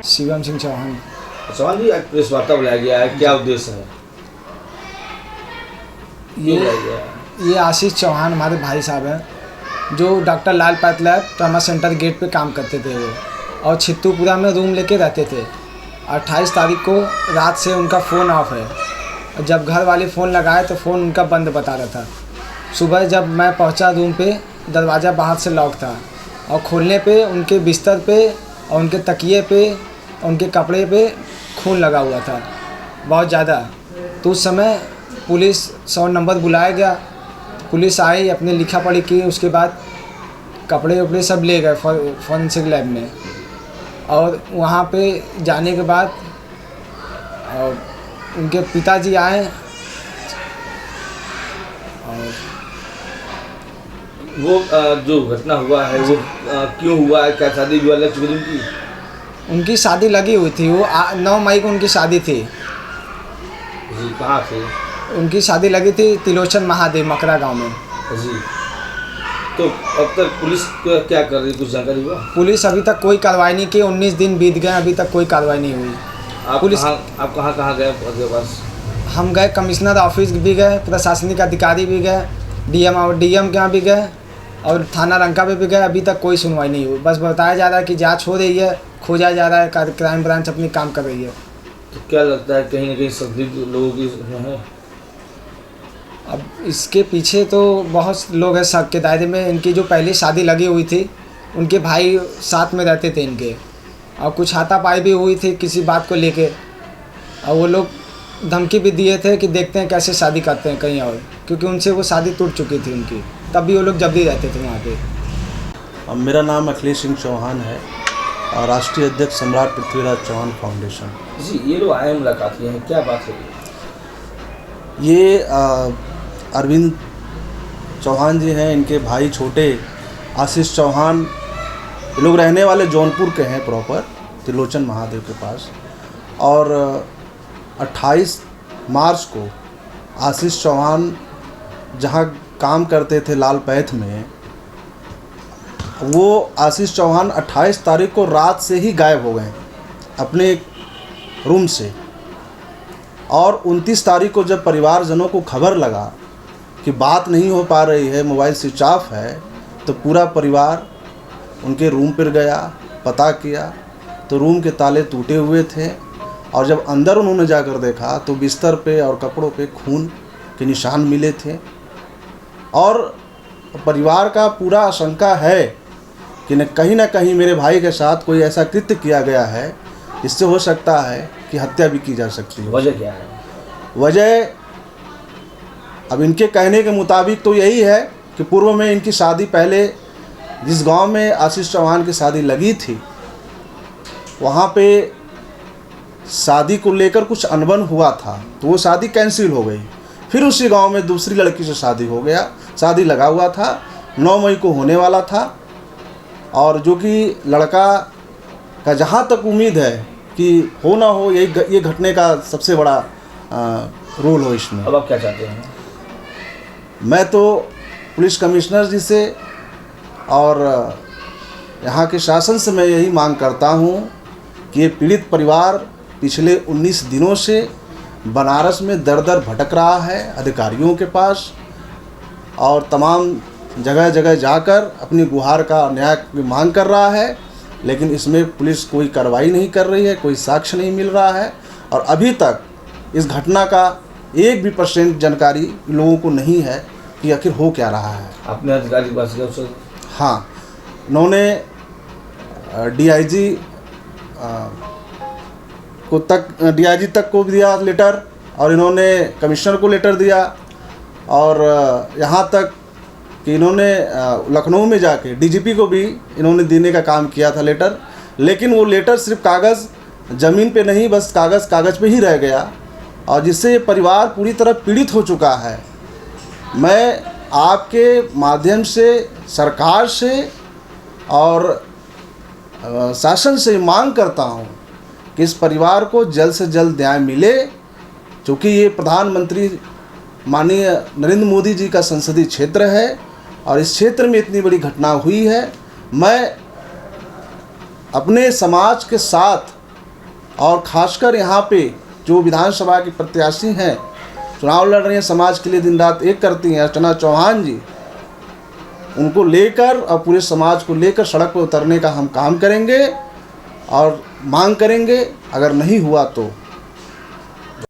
शिवम सिंह चौहान। चौहान जी, आज प्रेस वार्ता बुलाया गया है, क्या उद्देश्य है? क्यों बुलाया गया है? ये आशीष चौहान हमारे भाई साहब हैं, जो डॉक्टर लाल पैथलैब ट्रामा सेंटर गेट पे काम करते थे वो, और छित्तूपुरा में रूम लेके रहते थे। 28 तारीख को रात से उनका फ़ोन ऑफ है। जब घर वाले फ़ोन लगाए तो फ़ोन उनका बंद बता रहा था। सुबह जब मैं पहुंचा रूम पे, दरवाज़ा बाहर से लॉक था, और खोलने पे उनके बिस्तर पे और उनके तकिए पे और उनके कपड़े पे खून लगा हुआ था बहुत ज़्यादा। तो उस समय पुलिस 100 नंबर बुलाया गया। पुलिस आई, अपने लिखा पढ़ी की, उसके बाद कपड़े वपड़े सब ले गए फॉरेंसिक लैब में। और वहाँ पे जाने के बाद उनके पिताजी आए, और वो जो घटना हुआ है वो क्यों हुआ है? क्या शादी हुआ लग चुकी उनकी? उनकी शादी लगी हुई थी। वो 9 मई को उनकी शादी थी। जी, कहाँ से? उनकी शादी लगी थी तिलोचन महादेव, मकरा गांव में। जी, तो अब तक पुलिस क्या कर रही है, कुछ जानकारी हुआ? पुलिस अभी तक कोई कार्रवाई नहीं की। 19 दिन बीत गए, अभी तक कोई कार्रवाई नहीं हुई। आप कहाँ गए उसके पास? हम गए, कमिश्नर ऑफिस भी गए, प्रशासनिक अधिकारी भी गए, डीएम के यहाँ भी गए, और थाना रंका पे भी गए। अभी तक कोई सुनवाई नहीं हुई। बस बताया जा रहा है कि जांच हो रही है, खोजा जा रहा है, क्राइम ब्रांच अपनी काम कर रही है। तो क्या लगता है कहीं ना कहीं संदिग्ध लोगों की है? अब इसके पीछे तो बहुत लोग हैं शक के दायरे में। इनकी जो पहले शादी लगी हुई थी, उनके भाई साथ में रहते थे इनके, और कुछ हाथापाई भी हुई थी किसी बात को लेके, और वो लोग धमकी भी दिए थे कि देखते हैं कैसे शादी करते हैं कहीं और, क्योंकि उनसे वो शादी टूट चुकी थी उनकी, तब भी वो लोग जल्दी रहते थे वहाँ पे। मेरा नाम अखिलेश सिंह चौहान है और राष्ट्रीय अध्यक्ष सम्राट पृथ्वीराज चौहान फाउंडेशन। जी, ये लोग आए मुलाकात किए हैं, क्या बात है? ये अरविंद चौहान जी हैं, इनके भाई छोटे आशीष चौहान। ये लोग रहने वाले जौनपुर के हैं, प्रॉपर तिलोचन महादेव के पास। और 28 मार्च को आशीष चौहान जहाँ काम करते थे लाल पैथ में, वो आशीष चौहान 28 तारीख को रात से ही गायब हो गए अपने रूम से। और 29 तारीख को जब परिवारजनों को खबर लगा कि बात नहीं हो पा रही है, मोबाइल स्विच ऑफ है, तो पूरा परिवार उनके रूम पर गया, पता किया तो रूम के ताले टूटे हुए थे। और जब अंदर उन्होंने जाकर देखा तो बिस्तर पे और कपड़ों पे खून के निशान मिले थे। और परिवार का पूरा आशंका है कि न कहीं मेरे भाई के साथ कोई ऐसा कृत्य किया गया है, इससे हो सकता है कि हत्या भी की जा सकती है। वजह क्या है? वजह अब इनके कहने के मुताबिक तो यही है कि पूर्व में इनकी शादी, पहले जिस गांव में आशीष चौहान की शादी लगी थी, वहाँ पे शादी को लेकर कुछ अनबन हुआ था, तो वो शादी कैंसिल हो गई। फिर उसी गांव में दूसरी लड़की से शादी हो गया, शादी लगा हुआ था, 9 मई को होने वाला था। और जो कि लड़का का जहाँ तक उम्मीद है कि हो ना हो, ये घटने का सबसे बड़ा रोल हो इसमें। अब आप क्या चाहते हैं? मैं तो पुलिस कमिश्नर जी से और यहाँ के शासन से मैं यही मांग करता हूँ कि ये पीड़ित परिवार पिछले 19 दिनों से बनारस में दर दर भटक रहा है अधिकारियों के पास, और तमाम जगह जगह जाकर अपनी गुहार का न्याय की मांग कर रहा है, लेकिन इसमें पुलिस कोई कार्रवाई नहीं कर रही है, कोई साक्ष्य नहीं मिल रहा है। और अभी तक इस घटना का 1% जानकारी लोगों को नहीं है कि आखिर हो क्या रहा है। आपने अधिकारी के पास गए उससे? हाँ, उन्होंने डीआईजी तक को भी दिया लेटर, और इन्होंने कमिश्नर को लेटर दिया, और यहाँ तक कि इन्होंने लखनऊ में जाके डीजीपी को भी इन्होंने देने का काम किया था लेटर। लेकिन वो लेटर सिर्फ कागज़, ज़मीन पे नहीं, बस कागज़ पे ही रह गया, और जिससे ये परिवार पूरी तरह पीड़ित हो चुका है। मैं आपके माध्यम से सरकार से और शासन से मांग करता हूँ कि इस परिवार को जल्द से जल्द न्याय मिले, क्योंकि ये प्रधानमंत्री माननीय नरेंद्र मोदी जी का संसदीय क्षेत्र है, और इस क्षेत्र में इतनी बड़ी घटना हुई है। मैं अपने समाज के साथ और ख़ासकर यहाँ पे जो विधानसभा की प्रत्याशी हैं, चुनाव लड़ रही हैं, समाज के लिए दिन रात एक करती हैं, अर्चना चौहान जी, उनको लेकर और पूरे समाज को लेकर सड़क पर उतरने का हम काम करेंगे और मांग करेंगे। अगर नहीं हुआ तो